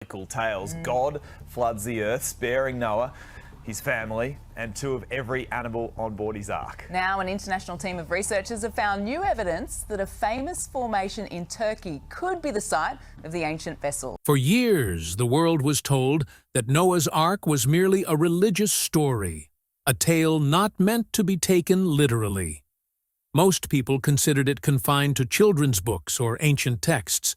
tales. God floods the earth, sparing Noah, his family, and 2 of every animal on board his ark. Now, an international team of researchers have found new evidence that a famous formation in Turkey could be the site of the ancient vessel. For years, the world was told that Noah's Ark was merely a religious story, a tale not meant to be taken literally. Most people considered it confined to children's books or ancient texts.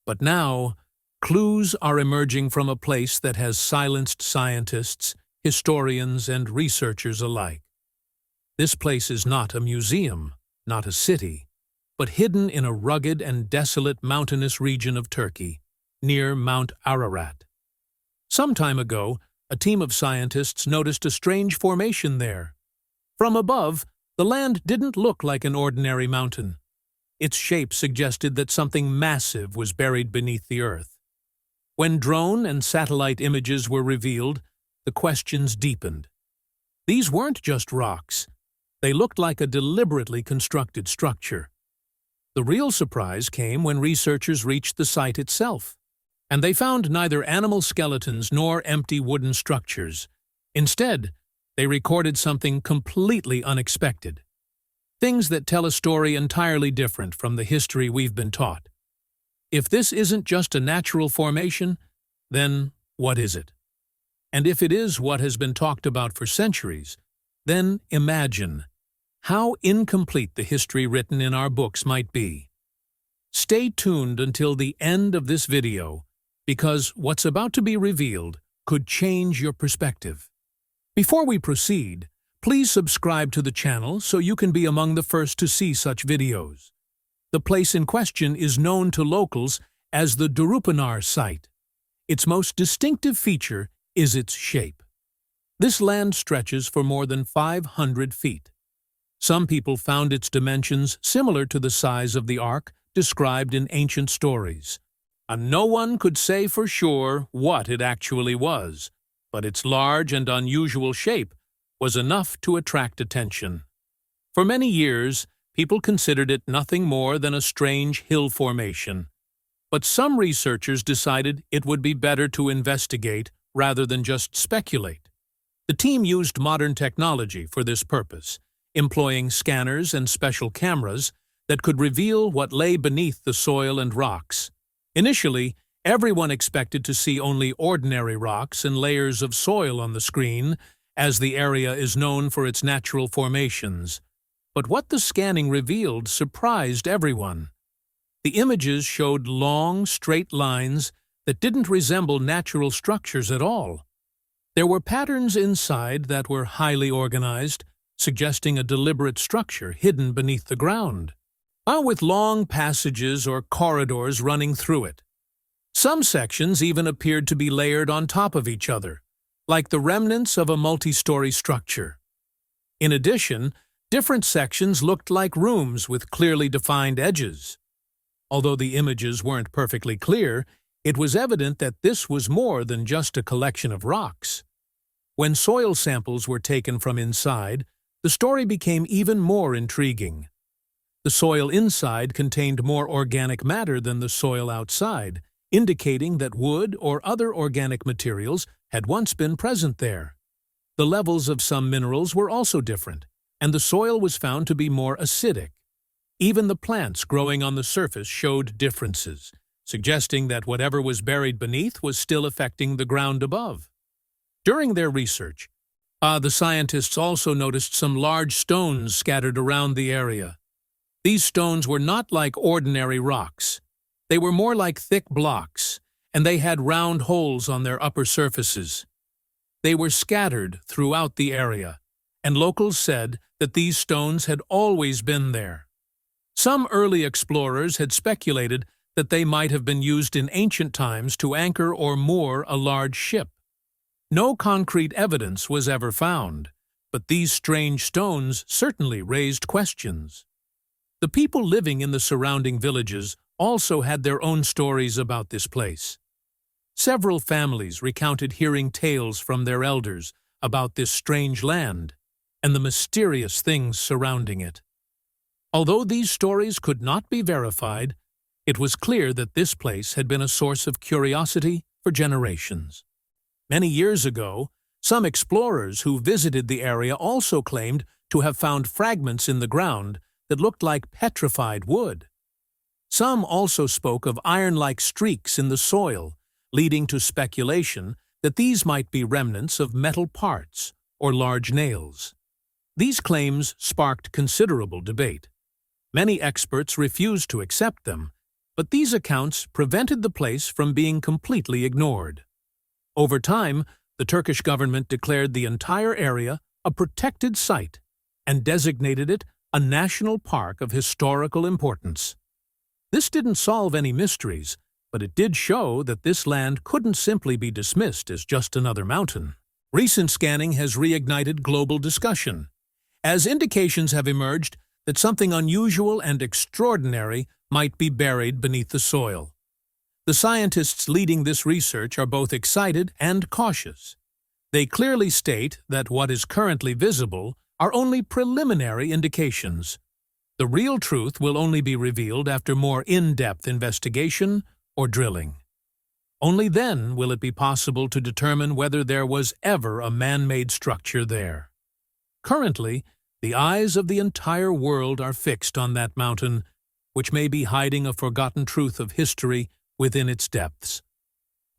But now, clues are emerging from a place that has silenced scientists, historians, and researchers alike. This place is not a museum, not a city, but hidden in a rugged and desolate mountainous region of Turkey, near Mount Ararat. Some time ago, a team of scientists noticed a strange formation there. From above, the land didn't look like an ordinary mountain. Its shape suggested that something massive was buried beneath the earth. When drone and satellite images were revealed, the questions deepened. These weren't just rocks. They looked like a deliberately constructed structure. The real surprise came when researchers reached the site itself, and they found neither animal skeletons nor empty wooden structures. Instead, they recorded something completely unexpected. Things that tell a story entirely different from the history we've been taught. If this isn't just a natural formation, then what is it? And if it is what has been talked about for centuries, then imagine how incomplete the history written in our books might be. Stay tuned until the end of this video, because what's about to be revealed could change your perspective. Before we proceed, please subscribe to the channel so you can be among the first to see such videos. The place in question is known to locals as the Durupanar site. Its most distinctive feature is its shape. This land stretches for more than 500 feet. Some people found its dimensions similar to the size of the ark described in ancient stories. And no one could say for sure what it actually was, but its large and unusual shape was enough to attract attention. For many years, people considered it nothing more than a strange hill formation. But some researchers decided it would be better to investigate rather than just speculate. The team used modern technology for this purpose, employing scanners and special cameras that could reveal what lay beneath the soil and rocks. Initially, everyone expected to see only ordinary rocks and layers of soil on the screen, as the area is known for its natural formations. But what the scanning revealed surprised everyone. The images showed long, straight lines that didn't resemble natural structures at all. There were patterns inside that were highly organized, suggesting a deliberate structure hidden beneath the ground, with long passages or corridors running through it. Some sections even appeared to be layered on top of each other, like the remnants of a multi-story structure. In addition, different sections looked like rooms with clearly defined edges. Although the images weren't perfectly clear, it was evident that this was more than just a collection of rocks. When soil samples were taken from inside, the story became even more intriguing. The soil inside contained more organic matter than the soil outside, indicating that wood or other organic materials had once been present there. The levels of some minerals were also different, and the soil was found to be more acidic. Even the plants growing on the surface showed differences, suggesting that whatever was buried beneath was still affecting the ground above. During their research, the scientists also noticed some large stones scattered around the area. These stones were not like ordinary rocks. They were more like thick blocks, and they had round holes on their upper surfaces. They were scattered throughout the area, and locals said that these stones had always been there. Some early explorers had speculated that they might have been used in ancient times to anchor or moor a large ship. No concrete evidence was ever found, but these strange stones certainly raised questions. The people living in the surrounding villages also had their own stories about this place. Several families recounted hearing tales from their elders about this strange land and the mysterious things surrounding it. Although these stories could not be verified, it was clear that this place had been a source of curiosity, for generations. Many years ago, some explorers who visited the area also claimed to have found fragments in the ground that looked like petrified wood. Some also spoke of iron-like streaks in the soil, leading to speculation that these might be remnants of metal parts or large nails. These claims sparked considerable debate. Many experts refused to accept them, but these accounts prevented the place from being completely ignored. Over time, the Turkish government declared the entire area a protected site and designated it a national park of historical importance. This didn't solve any mysteries, but it did show that this land couldn't simply be dismissed as just another mountain. Recent scanning has reignited global discussion, as indications have emerged that something unusual and extraordinary might be buried beneath the soil. The scientists leading this research are both excited and cautious. They clearly state that what is currently visible are only preliminary indications. The real truth will only be revealed after more in-depth investigation or drilling. Only then will it be possible to determine whether there was ever a man-made structure there. Currently, the eyes of the entire world are fixed on that mountain, which may be hiding a forgotten truth of history within its depths.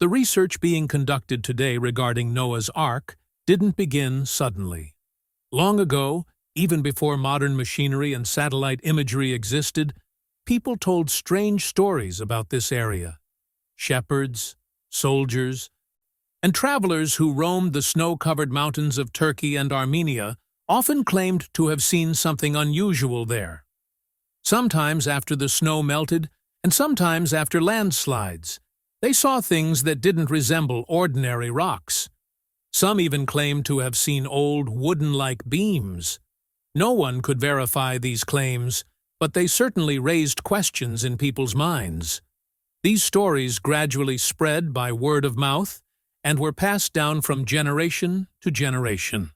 The research being conducted today regarding Noah's Ark didn't begin suddenly. Long ago, even before modern machinery and satellite imagery existed, people told strange stories about this area. Shepherds, soldiers, and travelers who roamed the snow-covered mountains of Turkey and Armenia often claimed to have seen something unusual there. Sometimes after the snow melted, and sometimes after landslides, they saw things that didn't resemble ordinary rocks. Some even claimed to have seen old wooden-like beams. No one could verify these claims, but they certainly raised questions in people's minds. These stories gradually spread by word of mouth and were passed down from generation to generation.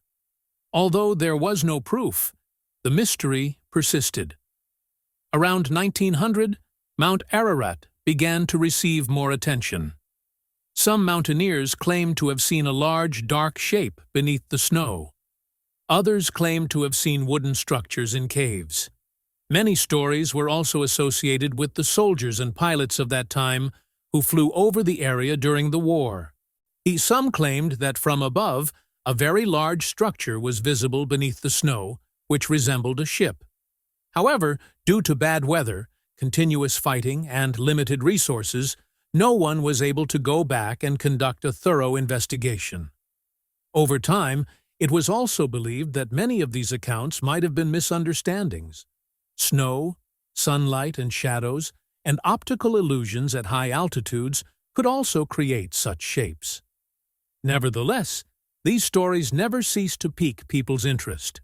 Although there was no proof, the mystery persisted. Around 1900, Mount Ararat began to receive more attention. Some mountaineers claimed to have seen a large, dark shape beneath the snow. Others claimed to have seen wooden structures in caves. Many stories were also associated with the soldiers and pilots of that time who flew over the area during the war. Some claimed that from above, a very large structure was visible beneath the snow, which resembled a ship. However, due to bad weather, continuous fighting, and limited resources, no one was able to go back and conduct a thorough investigation. Over time, it was also believed that many of these accounts might have been misunderstandings. Snow, sunlight and shadows, and optical illusions at high altitudes could also create such shapes. Nevertheless, these stories never ceased to pique people's interest.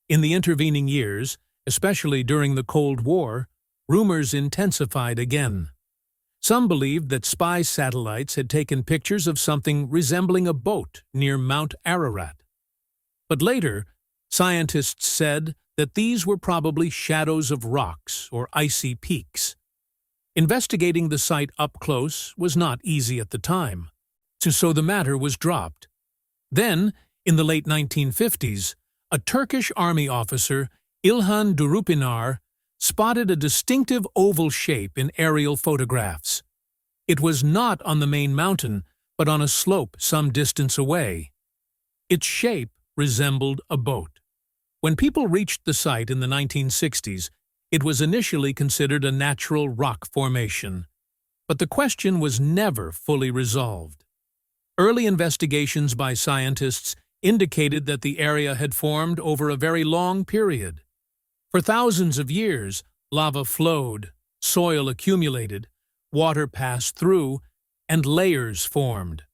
In the intervening years, especially during the Cold War, rumors intensified again. Some believed that spy satellites had taken pictures of something resembling a boat near Mount Ararat. But later, scientists said that these were probably shadows of rocks or icy peaks. Investigating the site up close was not easy at the time, so the matter was dropped. Then, in the late 1950s, a Turkish army officer, İlhan Durupinar, spotted a distinctive oval shape in aerial photographs. It was not on the main mountain, but on a slope some distance away. Its shape resembled a boat. When people reached the site in the 1960s, it was initially considered a natural rock formation, but the question was never fully resolved. Early investigations by scientists indicated that the area had formed over a very long period. For thousands of years, lava flowed, soil accumulated, water passed through, and layers formed.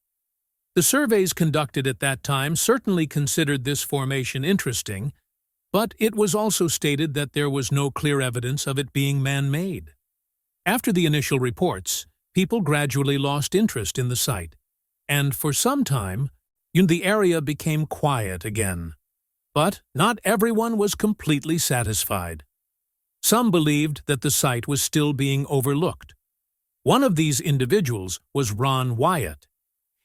The surveys conducted at that time certainly considered this formation interesting, but it was also stated that there was no clear evidence of it being man-made. After the initial reports, people gradually lost interest in the site, and for some time, the area became quiet again. But not everyone was completely satisfied. Some believed that the site was still being overlooked. One of these individuals was Ron Wyatt.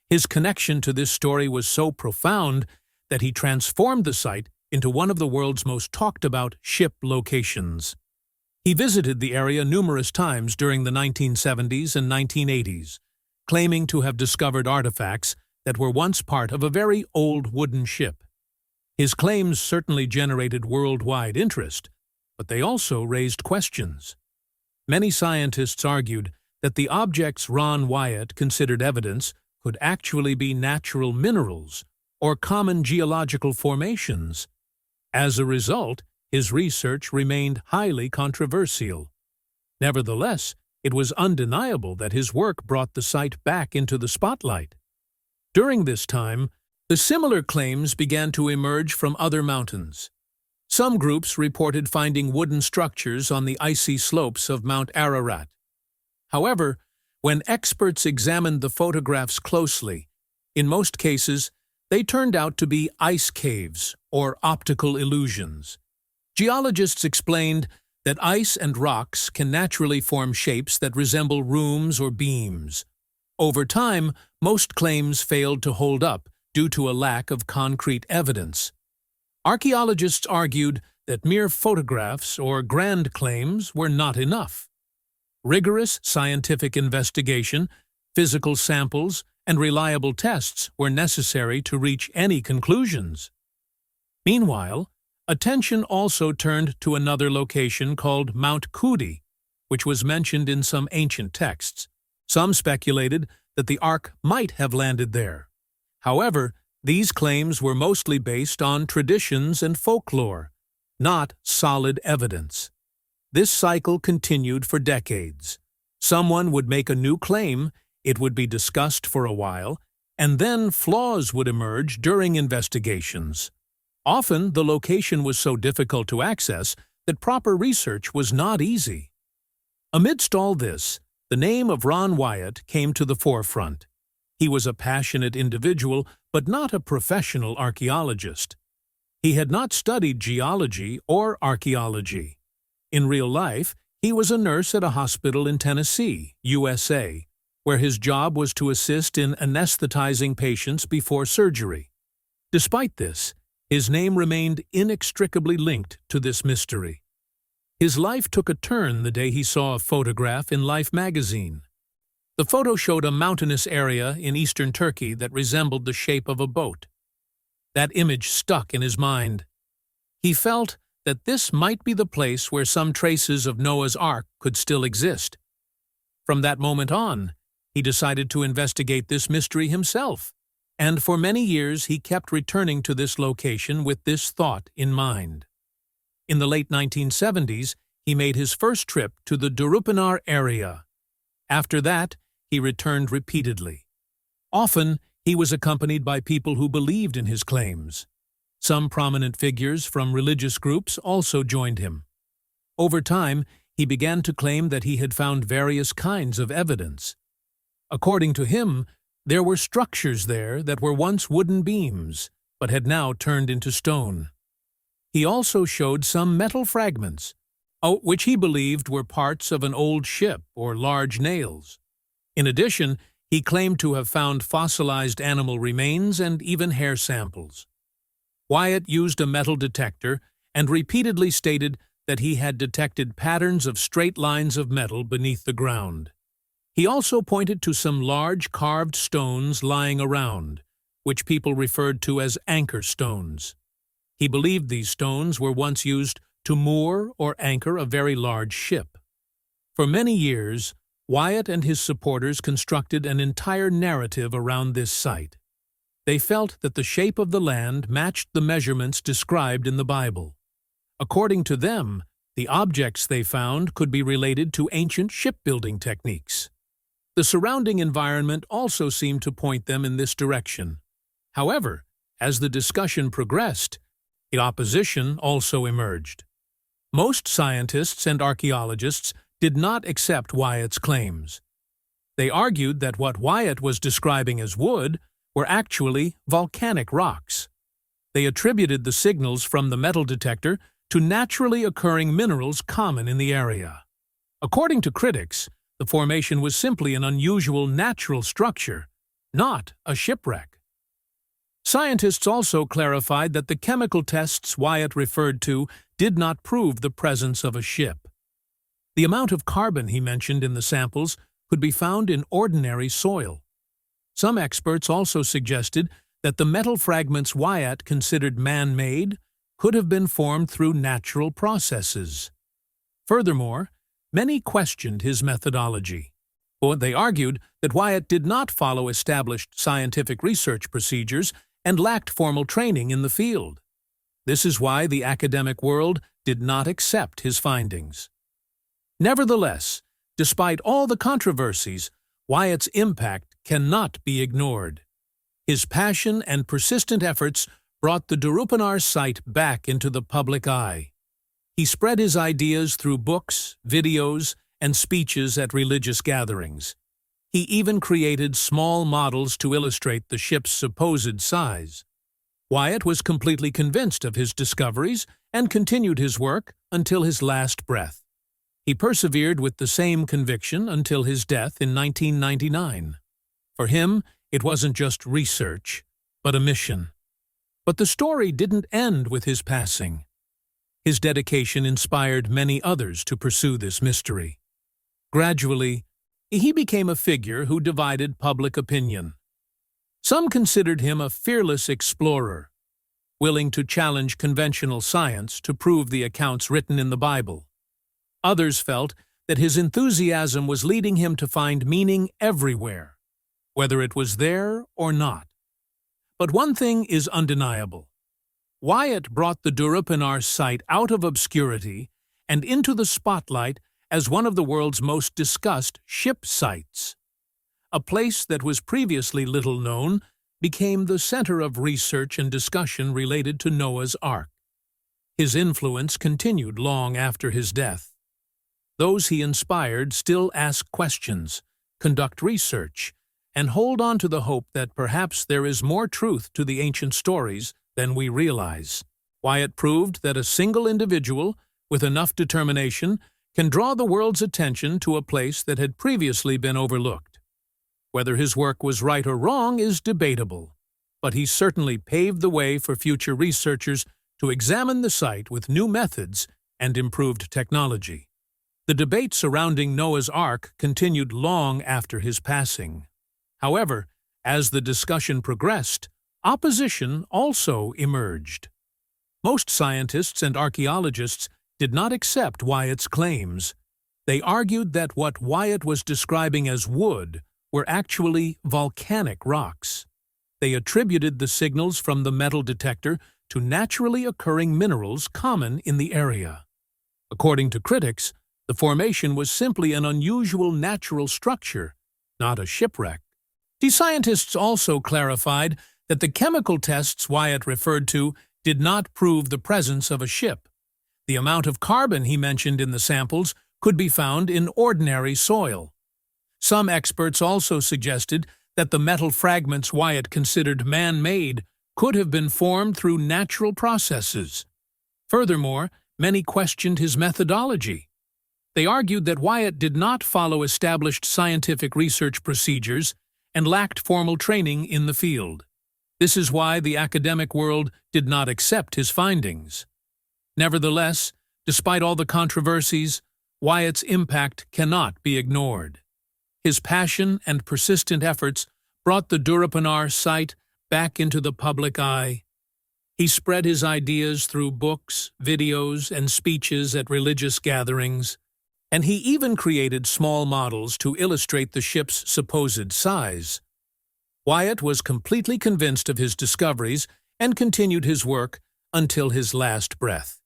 His connection to this story was so profound that he transformed the site into one of the world's most talked-about ship locations. He visited the area numerous times during the 1970s and 1980s, claiming to have discovered artifacts that were once part of a very old wooden ship. His claims certainly generated worldwide interest, but they also raised questions. Many scientists argued that the objects Ron Wyatt considered evidence could actually be natural minerals or common geological formations. As a result, his research remained highly controversial. Nevertheless, it was undeniable that his work brought the site back into the spotlight. During this time, the similar claims began to emerge from other mountains. Some groups reported finding wooden structures on the icy slopes of Mount Ararat. However, when experts examined the photographs closely, in most cases, they turned out to be ice caves or optical illusions. Geologists explained that ice and rocks can naturally form shapes that resemble rooms or beams. Over time, most claims failed to hold up due to a lack of concrete evidence. Archaeologists argued that mere photographs or grand claims were not enough. Rigorous scientific investigation, physical samples, and reliable tests were necessary to reach any conclusions. Meanwhile, attention also turned to another location called Mount Coody, which was mentioned in some ancient texts. Some speculated that the Ark might have landed there. However, these claims were mostly based on traditions and folklore, not solid evidence. This cycle continued for decades. Someone would make a new claim, it would be discussed for a while, and then flaws would emerge during investigations. Often, the location was so difficult to access that proper research was not easy. Amidst all this, the name of Ron Wyatt came to the forefront. He was a passionate individual, but not a professional archaeologist. He had not studied geology or archaeology. In real life, he was a nurse at a hospital in Tennessee, USA, where his job was to assist in anesthetizing patients before surgery. Despite this, his name remained inextricably linked to this mystery. His life took a turn the day he saw a photograph in Life magazine. The photo showed a mountainous area in eastern Turkey that resembled the shape of a boat. That image stuck in his mind. He felt that this might be the place where some traces of Noah's Ark could still exist. From that moment on, he decided to investigate this mystery himself, and for many years he kept returning to this location with this thought in mind. In the late 1970s, he made his first trip to the Durupinar area. After that, he returned repeatedly. Often, he was accompanied by people who believed in his claims. Some prominent figures from religious groups also joined him. Over time, he began to claim that he had found various kinds of evidence. According to him, there were structures there that were once wooden beams, but had now turned into stone. He also showed some metal fragments, which he believed were parts of an old ship or large nails. In addition, he claimed to have found fossilized animal remains and even hair samples. Wyatt used a metal detector and repeatedly stated that he had detected patterns of straight lines of metal beneath the ground. He also pointed to some large carved stones lying around, which people referred to as anchor stones. He believed these stones were once used to moor or anchor a very large ship. For many years, Wyatt and his supporters constructed an entire narrative around this site. They felt that the shape of the land matched the measurements described in the Bible. According to them, the objects they found could be related to ancient shipbuilding techniques. The surrounding environment also seemed to point them in this direction. However, as the discussion progressed, the opposition also emerged. Most scientists and archaeologists did not accept Wyatt's claims. They argued that what Wyatt was describing as wood were actually volcanic rocks. They attributed the signals from the metal detector to naturally occurring minerals common in the area. According to critics, the formation was simply an unusual natural structure, not a shipwreck. Scientists also clarified that the chemical tests Wyatt referred to did not prove the presence of a ship. The amount of carbon he mentioned in the samples could be found in ordinary soil. Some experts also suggested that the metal fragments Wyatt considered man-made could have been formed through natural processes. Furthermore, many questioned his methodology. They argued that Wyatt did not follow established scientific research procedures and lacked formal training in the field. This is why the academic world did not accept his findings. Nevertheless, despite all the controversies, Wyatt's impact cannot be ignored. His passion and persistent efforts brought the Durupanar site back into the public eye. He spread his ideas through books, videos, and speeches at religious gatherings. He even created small models to illustrate the ship's supposed size. Wyatt was completely convinced of his discoveries and continued his work until his last breath. He persevered with the same conviction until his death in 1999. For him, it wasn't just research, but a mission. But the story didn't end with his passing. His dedication inspired many others to pursue this mystery. Gradually, he became a figure who divided public opinion. Some considered him a fearless explorer, willing to challenge conventional science to prove the accounts written in the Bible. Others felt that his enthusiasm was leading him to find meaning everywhere, whether it was there or not. But one thing is undeniable. Wyatt brought the Durupanar site out of obscurity and into the spotlight as one of the world's most discussed ship sites. A place that was previously little known became the center of research and discussion related to Noah's Ark. His influence continued long after his death. Those he inspired still ask questions, conduct research, and hold on to the hope that perhaps there is more truth to the ancient stories than we realize. Wyatt proved that a single individual, with enough determination, can draw the world's attention to a place that had previously been overlooked. Whether his work was right or wrong is debatable, but he certainly paved the way for future researchers to examine the site with new methods and improved technology. The debate surrounding Noah's Ark continued long after his passing. However, as the discussion progressed, opposition also emerged. Most scientists and archaeologists did not accept Wyatt's claims. They argued that what Wyatt was describing as wood were actually volcanic rocks. They attributed the signals from the metal detector to naturally occurring minerals common in the area. According to critics, the formation was simply an unusual natural structure, not a shipwreck. The scientists also clarified that the chemical tests Wyatt referred to did not prove the presence of a ship. The amount of carbon he mentioned in the samples could be found in ordinary soil. Some experts also suggested that the metal fragments Wyatt considered man-made could have been formed through natural processes. Furthermore, many questioned his methodology. They argued that Wyatt did not follow established scientific research procedures and lacked formal training in the field. This is why the academic world did not accept his findings. Nevertheless, despite all the controversies, Wyatt's impact cannot be ignored. His passion and persistent efforts brought the Durupanar site back into the public eye. He spread his ideas through books, videos, and speeches at religious gatherings, and he even created small models to illustrate the ship's supposed size. Wyatt was completely convinced of his discoveries and continued his work until his last breath.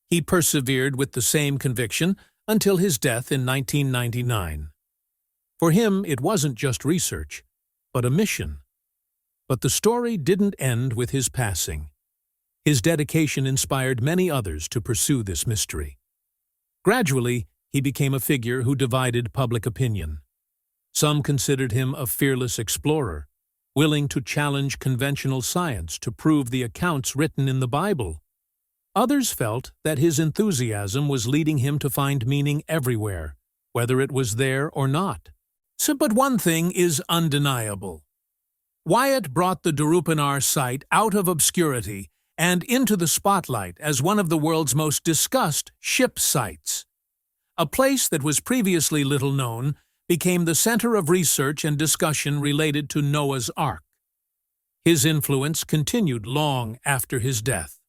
He persevered with the same conviction until his death in 1999. For him, it wasn't just research, but a mission. But the story didn't end with his passing. His dedication inspired many others to pursue this mystery. Gradually, he became a figure who divided public opinion. Some considered him a fearless explorer, willing to challenge conventional science to prove the accounts written in the Bible. Others felt that his enthusiasm was leading him to find meaning everywhere, whether it was there or not. But one thing is undeniable. Wyatt brought the Darupanar site out of obscurity and into the spotlight as one of the world's most discussed ship sites. A place that was previously little known became the center of research and discussion related to Noah's Ark. His influence continued long after his death.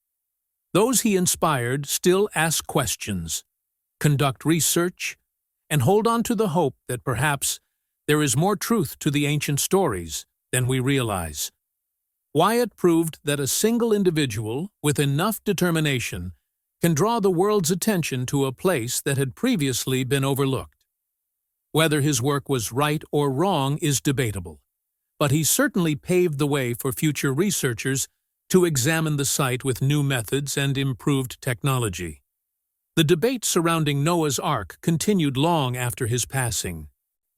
Those he inspired still ask questions, conduct research, and hold on to the hope that perhaps there is more truth to the ancient stories than we realize. Wyatt proved that a single individual with enough determination can draw the world's attention to a place that had previously been overlooked. Whether his work was right or wrong is debatable, but he certainly paved the way for future researchers to examine the site with new methods and improved technology. The debate surrounding Noah's Ark continued long after his passing.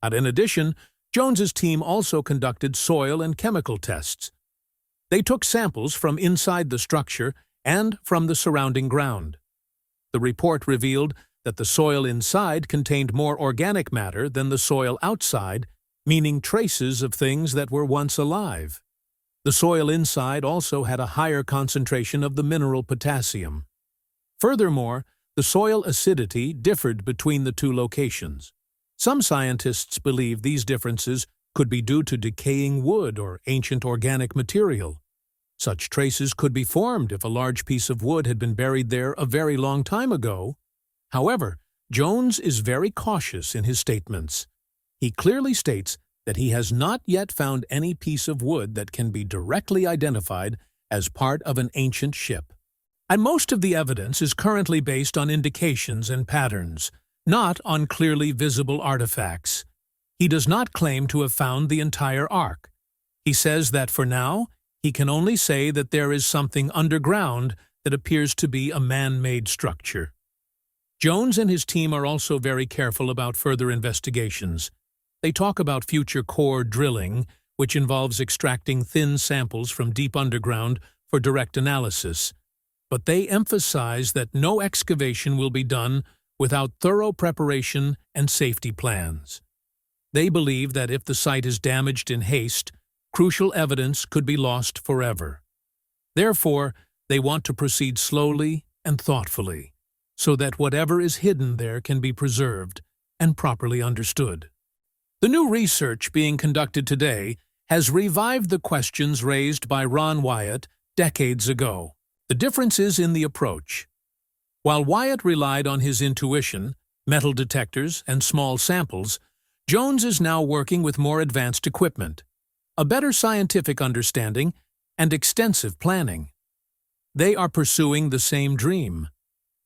And in addition, Jones's team also conducted soil and chemical tests. They took samples from inside the structure and from the surrounding ground. The report revealed that the soil inside contained more organic matter than the soil outside, meaning traces of things that were once alive. The soil inside also had a higher concentration of the mineral potassium. Furthermore, the soil acidity differed between the two locations. Some scientists believe these differences could be due to decaying wood or ancient organic material. Such traces could be formed if a large piece of wood had been buried there a very long time ago. However, Jones is very cautious in his statements. He clearly states that he has not yet found any piece of wood that can be directly identified as part of an ancient ship. And most of the evidence is currently based on indications and patterns, not on clearly visible artifacts. He does not claim to have found the entire ark. He says that for now, he can only say that there is something underground that appears to be a man-made structure. Jones and his team are also very careful about further investigations. They talk about future core drilling, which involves extracting thin samples from deep underground for direct analysis. But they emphasize that no excavation will be done without thorough preparation and safety plans. They believe that if the site is damaged in haste, crucial evidence could be lost forever. Therefore, they want to proceed slowly and thoughtfully, so that whatever is hidden there can be preserved and properly understood. The new research being conducted today has revived the questions raised by Ron Wyatt decades ago. The difference is in the approach. While Wyatt relied on his intuition, metal detectors, and small samples, Jones is now working with more advanced equipment, a better scientific understanding, and extensive planning. They are pursuing the same dream,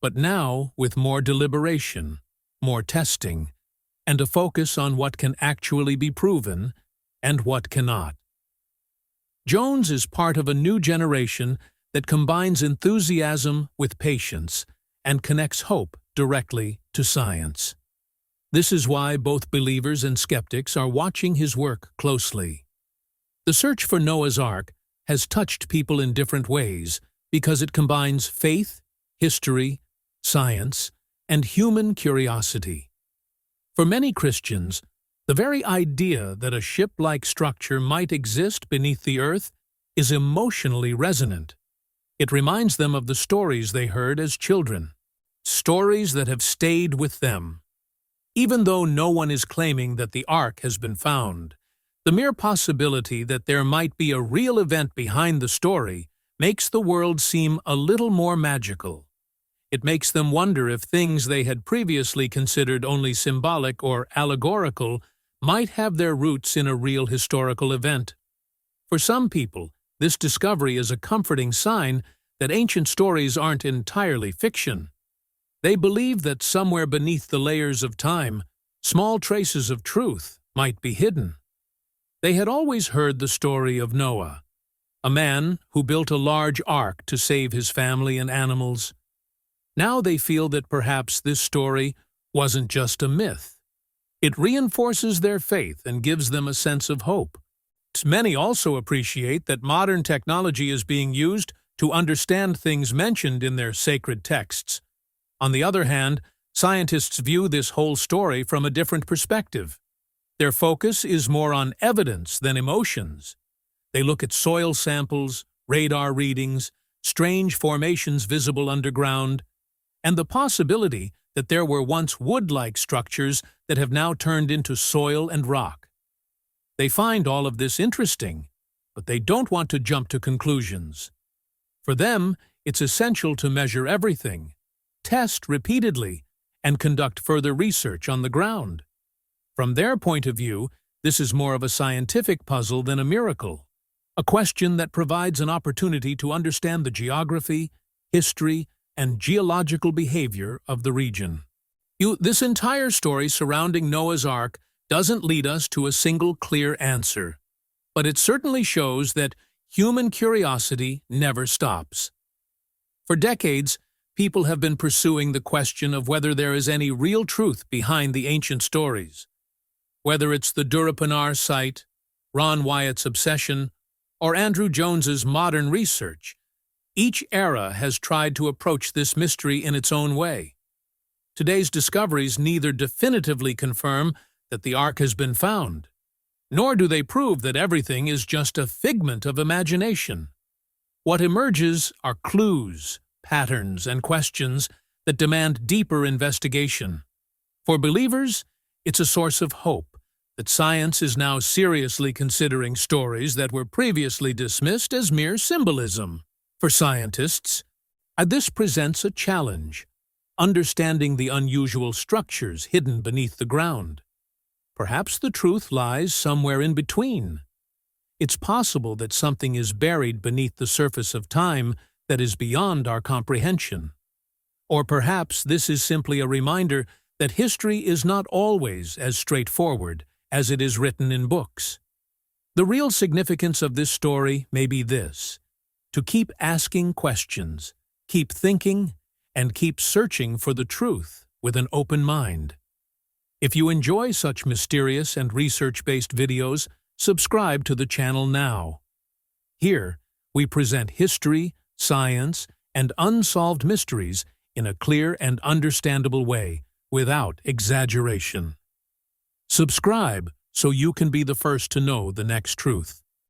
but now with more deliberation, more testing, and a focus on what can actually be proven and what cannot. Jones is part of a new generation that combines enthusiasm with patience and connects hope directly to science. This is why both believers and skeptics are watching his work closely. The search for Noah's Ark has touched people in different ways because it combines faith, history, science, and human curiosity. For many Christians, the very idea that a ship-like structure might exist beneath the earth is emotionally resonant. It reminds them of the stories they heard as children, stories that have stayed with them. Even though no one is claiming that the ark has been found, the mere possibility that there might be a real event behind the story makes the world seem a little more magical. It makes them wonder if things they had previously considered only symbolic or allegorical might have their roots in a real historical event. For some people, this discovery is a comforting sign that ancient stories aren't entirely fiction. They believe that somewhere beneath the layers of time, small traces of truth might be hidden. They had always heard the story of Noah, a man who built a large ark to save his family and animals. Now they feel that perhaps this story wasn't just a myth. It reinforces their faith and gives them a sense of hope. Many also appreciate that modern technology is being used to understand things mentioned in their sacred texts. On the other hand, Scientists view this whole story from a different perspective. Their focus is more on evidence than emotions. They look at soil samples, radar readings, strange formations visible underground, and the possibility that there were once wood-like structures that have now turned into soil and rock. They find all of this interesting, but they don't want to jump to conclusions. For them, it's essential to measure everything, test repeatedly, and conduct further research on the ground. From their point of view, this is more of a scientific puzzle than a miracle, a question that provides an opportunity to understand the geography, history, and geological behavior of the region. This entire story surrounding Noah's Ark doesn't lead us to a single clear answer, but it certainly shows that human curiosity never stops. For decades, people have been pursuing the question of whether there is any real truth behind the ancient stories. Whether it's the Durapanar site, Ron Wyatt's obsession, or Andrew Jones's modern research, each era has tried to approach this mystery in its own way. Today's discoveries neither definitively confirm that the Ark has been found, nor do they prove that everything is just a figment of imagination. What emerges are clues, patterns, and questions that demand deeper investigation. For believers, it's a source of hope that science is now seriously considering stories that were previously dismissed as mere symbolism. For scientists, this presents a challenge, understanding the unusual structures hidden beneath the ground. Perhaps the truth lies somewhere in between. It's possible that something is buried beneath the surface of time that is beyond our comprehension. Or perhaps this is simply a reminder that history is not always as straightforward as it is written in books. The real significance of this story may be this: to keep asking questions, keep thinking, and keep searching for the truth with an open mind. If you enjoy such mysterious and research-based videos, subscribe to the channel now. Here, we present history, science, and unsolved mysteries in a clear and understandable way, without exaggeration. Subscribe so you can be the first to know the next truth.